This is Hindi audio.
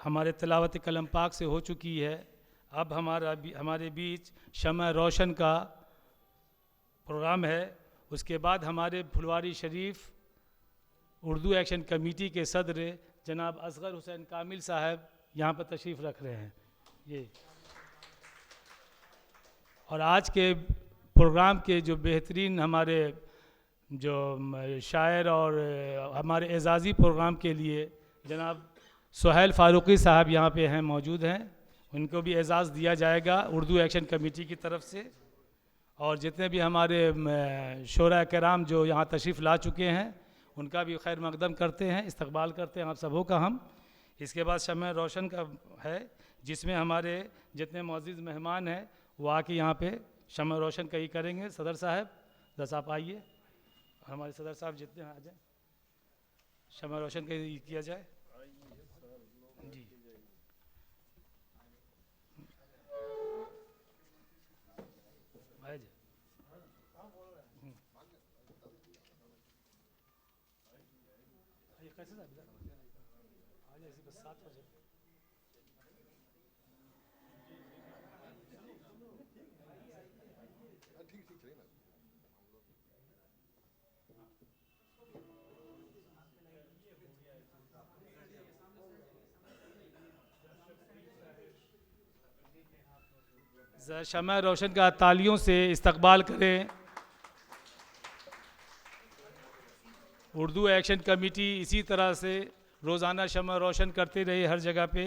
हमारे तिलावत कलम पाक से हो चुकी है। अब हमारे बीच शम्मा रोशन का प्रोग्राम है। उसके बाद हमारे फुलवारी शरीफ उर्दू एक्शन कमेटी के सदर जनाब असगर हुसैन कामिल साहब यहाँ पर तशरीफ़ रख रहे हैं। ये और आज के प्रोग्राम के जो बेहतरीन हमारे जो शायर और हमारे एजाज़ी प्रोग्राम के लिए जनाब सुहेल फ़ारूक़ी साहब यहाँ पे हैं, मौजूद हैं। उनको भी एजाज़ दिया जाएगा उर्दू एक्शन कमेटी की तरफ से। और जितने भी हमारे शोरा कराम जो यहाँ तशरीफ़ ला चुके हैं उनका भी खैर मकदम करते हैं, इस्तकबाल करते हैं आप सबों का हम। इसके बाद शम्मा रोशन का है, जिसमें हमारे जितने मौजूद मेहमान हैं वो आके यहाँ पे शम्मा रोशन का ही करेंगे। सदर साहब बस आप आइए, हमारे सदर साहब जितने आ जाए, शम्मा रोशन का ही किया जाए जी। कैसे साहब आ जाए बस 7 बजे। शम्मा रोशन का तालियों से इस्तकबाल करें। उर्दू एक्शन कमेटी इसी तरह से रोज़ाना शम्मा रोशन करते रहे हर जगह पे।